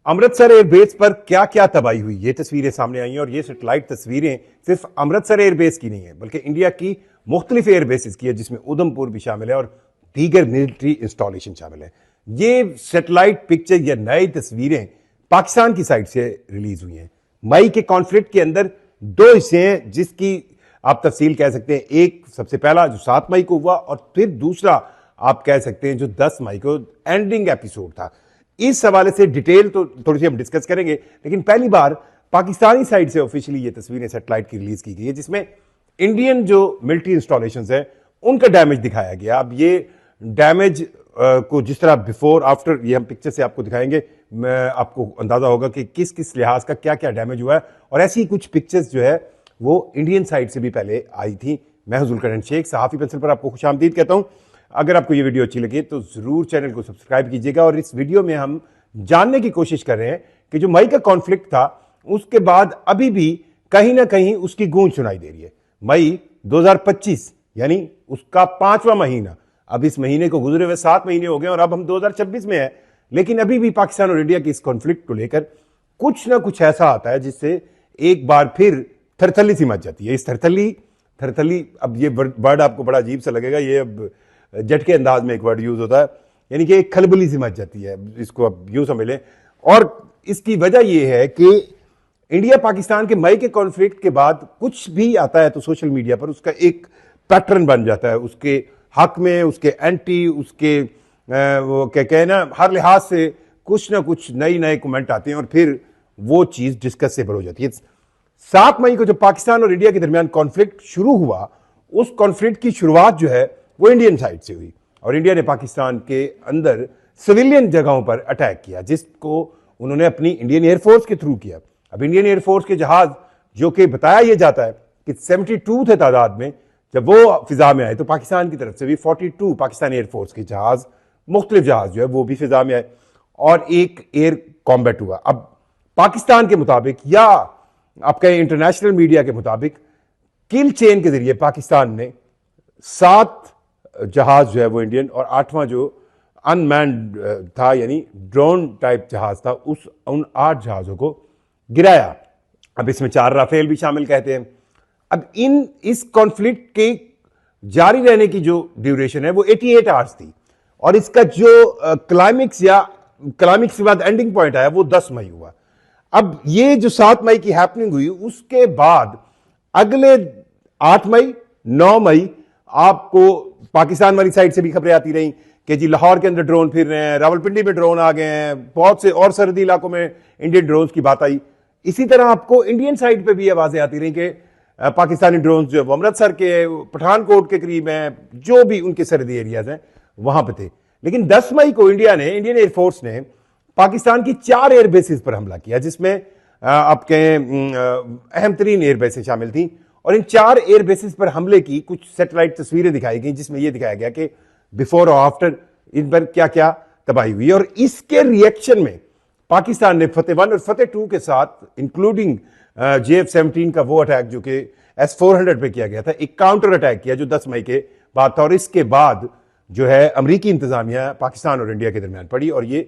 Amritsar airbase पर क्या क्या तबाही हुई, ये तस्वीरें सामने आई हैं। और ये सैटेलाइट तस्वीरें सिर्फ अमृतसर एयरबेस की नहीं है, बल्कि इंडिया की मुख्तलिफ एयरबेसेस की है, जिसमें उधमपुर भी शामिल है और दीगर मिलिट्री इंस्टॉलेशन शामिल है। ये सैटेलाइट पिक्चर या नई तस्वीरें पाकिस्तान की साइड से रिलीज हुई हैं। मई के कॉन्फ्लिक्ट के अंदर दो हिस्से हैं, जिसकी आप तफसील कह सकते हैं। एक सबसे पहला जो 7 मई को हुआ, और फिर दूसरा आप कह सकते हैं जो 10 मई को एंडिंग एपिसोड था। इस हवाले से डिटेल तो थोड़ी सी हम डिस्कस करेंगे, लेकिन पहली बार पाकिस्तानी साइड से ऑफिशियली ये तस्वीरें सैटेलाइट की रिलीज की गई है, जिसमें इंडियन जो मिलिट्री इंस्टॉलेशंस है उनका डैमेज दिखाया गया। अब ये डैमेज को जिस तरह बिफोर आफ्टर ये हम पिक्चर से आपको दिखाएंगे, मैं आपको अंदाजा होगा कि किस किस लिहाज का क्या क्या डैमेज हुआ है। और ऐसी कुछ पिक्चर्स जो है वो इंडियन साइड से भी पहले आई थी। मैं हूं जुल्करनैन शेख, सहाफी पेंसिल पर आपको खुशामदीद कहता हूं। अगर आपको ये वीडियो अच्छी लगे तो जरूर चैनल को सब्सक्राइब कीजिएगा। और इस वीडियो में हम जानने की कोशिश कर रहे हैं कि जो मई का कॉन्फ्लिक्ट था उसके बाद अभी भी कहीं ना कहीं उसकी गूंज सुनाई दे रही है। मई 2025 यानी उसका 5वां महीना, अब इस महीने को गुजरे हुए 7 महीने हो गए और अब हम 2026 में हैं, लेकिन अभी भी पाकिस्तान और इंडिया के इस कॉन्फ्लिक्ट को लेकर कुछ ना कुछ ऐसा आता है जिससे एक बार फिर थरथली सी मच जाती है। इस थरथली, अब ये वर्ड आपको बड़ा अजीब सा लगेगा, ये अब जट के अंदाज में एक वर्ड यूज होता है, यानी कि एक खलबली सी मच जाती है, इसको अब यूं समझ लें। और इसकी वजह यह है कि इंडिया पाकिस्तान के मई के कॉन्फ्लिक्ट के बाद कुछ भी आता है तो सोशल मीडिया पर उसका एक पैटर्न बन जाता है, उसके हक में, उसके एंटी, उसके वो क्या कहे ना, हर लिहाज से कुछ ना कुछ नए कमेंट आते हैं और फिर वो चीज डिस्कसेबल हो जाती है। 7 मई को जब पाकिस्तान और इंडिया के दरमियान कॉन्फ्लिक्ट शुरू हुआ, उस कॉन्फ्लिक्ट की शुरुआत जो है वो इंडियन साइड से हुई और इंडिया ने पाकिस्तान के अंदर सिविलियन जगहों पर अटैक किया, जिसको उन्होंने अपनी इंडियन एयरफोर्स के थ्रू किया। अब इंडियन एयरफोर्स के जहाज, जो कि बताया यह जाता है कि 72 थे तादाद में, जब वो फिजा में आए तो पाकिस्तान की तरफ से भी 42 पाकिस्तानी एयरफोर्स के जहाज, मुख्तलिफ जहाज जो है वो भी फिजा में आए और एक एयर कॉम्बैट हुआ। अब पाकिस्तान के मुताबिक या आपका इंटरनेशनल मीडिया के मुताबिक किल चेन के जरिए पाकिस्तान ने 7 जहाज जो है वो इंडियन और 8वां जो अनमैन्ड था यानी ड्रोन टाइप जहाज था, उन 8 जहाजों को गिराया। अब इसमें 4 राफेल भी शामिल कहते हैं। अब इस कॉन्फ्लिक्ट के जारी रहने की जो ड्यूरेशन है वो 88 आवर्स थी और इसका जो क्लाइमिक्स के बाद एंडिंग पॉइंट आया वो 10 मई हुआ। अब ये जो 7 मई की हैपनिंग हुई, उसके बाद अगले 8 मई 9 मई आपको पाकिस्तान वाली साइड से भी खबरें आती रही कि जी लाहौर के अंदर ड्रोन फिर रहे हैं, रावलपिंडी में ड्रोन आ गए हैं, बहुत से और सरहदी इलाकों में इंडियन ड्रोन की बात आई। इसी तरह आपको इंडियन साइड पे भी आवाजें आती रही कि पाकिस्तानी ड्रोन जो है वो अमृतसर के, पठानकोट के करीब हैं, जो भी उनके सरहदी एरियाज हैं वहां पे थे। लेकिन 10 मई को इंडियन एयरफोर्स ने पाकिस्तान की 4 एयरबेसेस पर हमला किया, जिसमें आपके अहम तरीन एयरबेसेस शामिल थी। और इन 4 एयरबेसेस पर हमले की कुछ सैटेलाइट तस्वीरें दिखाई गई, जिसमें यह दिखाया गया कि बिफोर और आफ्टर इन पर क्या क्या तबाही हुई। और इसके रिएक्शन में पाकिस्तान ने फतेह 1 और फतेह 2 के साथ, इंक्लूडिंग JF-17 का वो अटैक जो कि S-400 पे किया गया था, एक काउंटर अटैक किया जो 10 मई के बाद था। और इसके बाद जो है अमरीकी इंतजामिया पाकिस्तान और इंडिया के दरमियान पड़ी और ये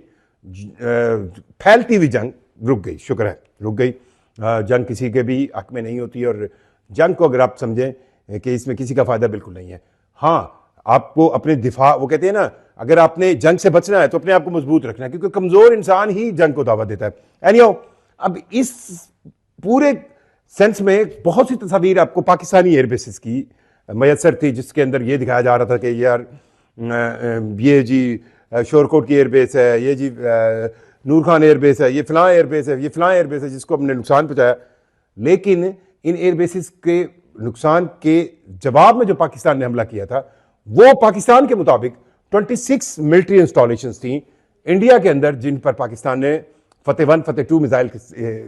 फैलती हुई जंग रुक गई। शुक्र है रुक गई। जंग किसी के भी हक में नहीं होती और जंग को अगर आप समझें कि इसमें किसी का फायदा बिल्कुल नहीं है। हाँ, आपको अपने दिफा, वो कहते हैं ना, अगर आपने जंग से बचना है तो अपने आप को मजबूत रखना है, क्योंकि कमजोर इंसान ही जंग को दावा देता है। एनीहाउ, अब इस पूरे सेंस में बहुत सी तस्वीर आपको पाकिस्तानी एयरबेसेस की मैसर थी, जिसके अंदर ये दिखाया जा रहा था कि यार ये जी शोरकोट की एयरबेस है, ये जी नूर खान एयरबेस है, ये फलां एयरबेस है, ये फलां एयरबेस है, जिसको हमने नुकसान पहुंचाया। लेकिन इन एयरबेसेस के नुकसान के जवाब में जो पाकिस्तान ने हमला किया था, वो पाकिस्तान के मुताबिक 26 मिलिट्री इंस्टॉलेशंस थी इंडिया के अंदर, जिन पर पाकिस्तान ने फतेह 1 फतेह 2 मिसाइल के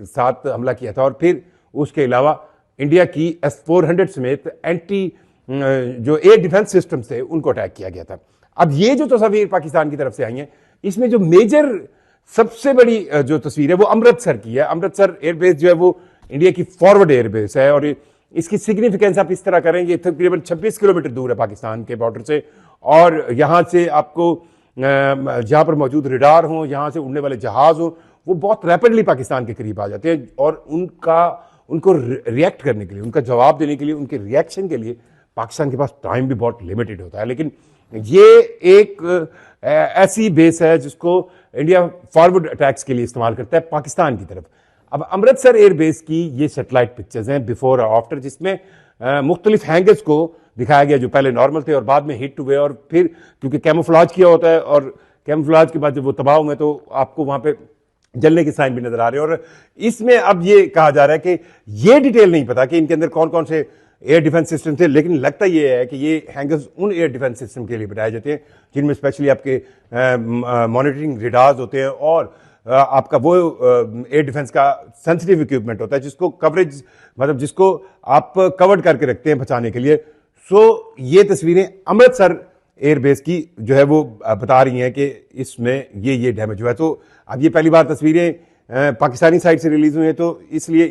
साथ हमला किया था। और फिर उसके अलावा इंडिया की S-400 समेत एंटी जो एयर डिफेंस सिस्टम थे उनको अटैक किया गया था। अब ये जो तस्वीर पाकिस्तान की तरफ से आई है, इसमें जो मेजर सबसे बड़ी जो तस्वीर है वो अमृतसर की है। अमृतसर एयरबेस जो है वो इंडिया की फॉरवर्ड एयरबेस है और इसकी सिग्निफिकेंस आप इस तरह करेंगे, तकरीबन 26 किलोमीटर दूर है पाकिस्तान के बॉर्डर से और यहां से आपको जहां पर मौजूद रडार हो, यहां से उड़ने वाले जहाज हो, वो बहुत रैपिडली पाकिस्तान के करीब आ जाते हैं और उनको रिएक्ट करने के लिए, उनका जवाब देने के लिए, उनके रिएक्शन के लिए पाकिस्तान के पास टाइम भी बहुत लिमिटेड होता है। लेकिन ये एक ऐसी बेस है जिसको इंडिया फॉरवर्ड अटैक्स के लिए इस्तेमाल करता है पाकिस्तान की तरफ। अब अमृतसर एयरबेस की ये सैटेलाइट पिक्चर्स हैं बिफोर और आफ्टर, जिसमें मुख्तलिफ हैंगर्स को दिखाया गया जो पहले नॉर्मल थे और बाद में हिट हुए, और फिर क्योंकि कैमोफ्लाज किया होता है और कैमोफ्लाज के बाद जब वो तबाह हुए तो आपको वहां पे जलने के साइन भी नजर आ रहे हैं। और इसमें अब ये कहा जा रहा है कि ये डिटेल नहीं पता कि इनके अंदर कौन कौन से एयर डिफेंस सिस्टम थे, लेकिन लगता ये है कि ये हैंगर्स उन एयर डिफेंस सिस्टम के लिए बनाए जाते हैं जिनमें स्पेशली आपके मॉनिटरिंग रेडार्स होते हैं और आपका वो एयर डिफेंस का सेंसिटिव इक्विपमेंट होता है जिसको कवरेज, मतलब जिसको आप कवर्ड करके रखते हैं बचाने के लिए। सो ये तस्वीरें अमृतसर एयरबेस की जो है वो बता रही हैं कि इसमें ये डैमेज हुआ है। तो अब ये पहली बार तस्वीरें पाकिस्तानी साइड से रिलीज हुई हैं, तो इसलिए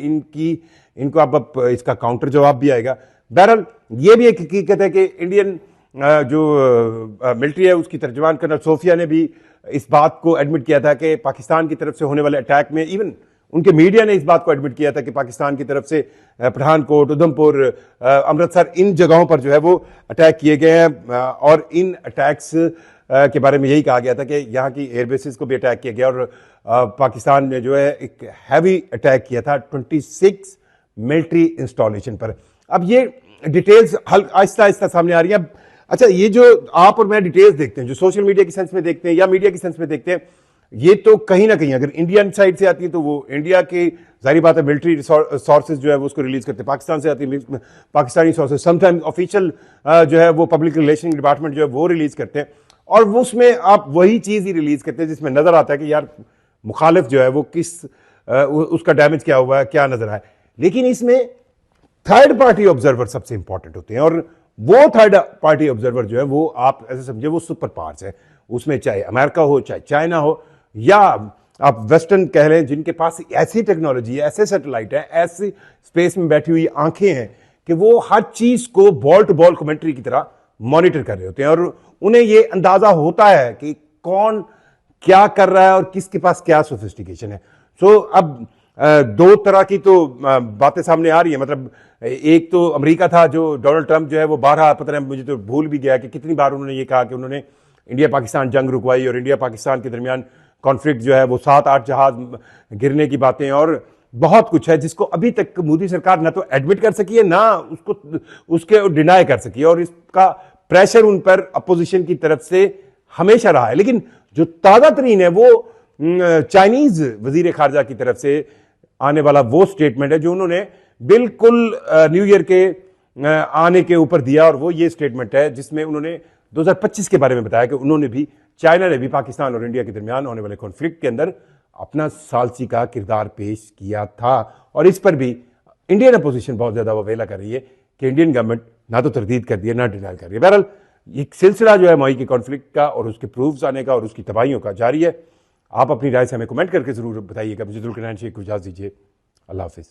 इनको अब इसका काउंटर जवाब भी आएगा। बहरहाल ये भी एक हकीकत है कि इंडियन जो मिलिट्री है उसकी तर्जमान कर्नल सोफिया ने भी इस बात को एडमिट किया था कि पाकिस्तान की तरफ से होने वाले अटैक में, इवन उनके मीडिया ने इस बात को एडमिट किया था कि पाकिस्तान की तरफ से पठानकोट, उधमपुर, अमृतसर, इन जगहों पर जो है वो अटैक किए गए हैं और इन अटैक्स के बारे में यही कहा गया था कि यहाँ की एयरबेसिस को भी अटैक किया गया और पाकिस्तान ने जो है एक हैवी अटैक किया था 26 मिलिट्री इंस्टॉलेशन पर। अब ये डिटेल्स आहिस्ता आहिस्ता सामने आ रही है। अच्छा, ये जो आप और मैं डिटेल्स देखते हैं, जो सोशल मीडिया की सेंस में देखते हैं या मीडिया की सेंस में देखते हैं, ये तो कहीं ना कहीं अगर इंडियन साइड से आती है तो वो इंडिया की जाहिर बात है मिलिट्री सोर्सेज जो है वो उसको रिलीज करते हैं। पाकिस्तान से आती है पाकिस्तानी सोर्सेज, समटाइम्स ऑफिशियल जो है वो पब्लिक रिलेशन डिपार्टमेंट जो है वो रिलीज करते हैं और वो उसमें आप वही चीज ही रिलीज करते हैं जिसमें नजर आता है कि यार मुखालिफ जो है वो किस उसका डैमेज क्या हुआ है, क्या नजर आया। लेकिन इसमें थर्ड पार्टी ऑब्जर्वर सबसे इंपॉर्टेंट होते हैं और वो थर्ड पार्टी ऑब्जर्वर जो है वो आप ऐसे समझे वो सुपर पावर्स है, उसमें चाहे अमेरिका हो, चाहे चाइना हो या आप वेस्टर्न कह लें, जिनके पास ऐसी टेक्नोलॉजी है, ऐसे सैटेलाइट है, ऐसी स्पेस में बैठी हुई आंखें हैं कि वो हर चीज को बॉल टू बॉल कमेंट्री की तरह मॉनिटर कर रहे होते हैं और उन्हें ये अंदाजा होता है कि कौन क्या कर रहा है और किसके पास क्या सोफिस्टिकेशन है। सो अब दो तरह की तो बातें सामने आ रही है। मतलब एक तो अमेरिका था जो डोनाल्ड ट्रंप जो है वो 12, पता नहीं मुझे तो भूल भी गया कि कितनी बार उन्होंने ये कहा कि उन्होंने इंडिया पाकिस्तान जंग रुकवाई और इंडिया पाकिस्तान के दरमियान कॉन्फ्लिक्ट जो है वो 7-8 जहाज गिरने की बातें और बहुत कुछ है जिसको अभी तक मोदी सरकार ना तो एडमिट कर सकी है ना उसके डिनाई कर सकी है और इसका प्रेशर उन पर अपोजिशन की तरफ से हमेशा रहा है। लेकिन जो ताजा तरीन है वो चाइनीज वजीर खारजा की तरफ से आने वाला वो स्टेटमेंट है जो उन्होंने बिल्कुल न्यू ईयर के आने के ऊपर दिया और वो ये स्टेटमेंट है जिसमें उन्होंने 2025 के बारे में बताया कि उन्होंने भी, चाइना ने भी पाकिस्तान और इंडिया के दरमियान होने वाले कॉन्फ्लिक्ट के अंदर अपना सालसी का किरदार पेश किया था और इस पर भी इंडियन अपोजिशन बहुत ज्यादा ववेला कर रही है कि इंडियन गवर्नमेंट ना तो तरदीद कर रही है ना डिनाइल कर रही है। बहरहाल एक सिलसिला जो है मई के कॉन्फ्लिक्ट का और उसके प्रूफ्स आने का और उसकी तबाहियों का जारी है। आप अपनी राय से हमें कमेंट करके जरूर बताइएगा। मुझे दुल्करनैन शेख को इजाज़त दीजिए। अल्लाह हाफिज़।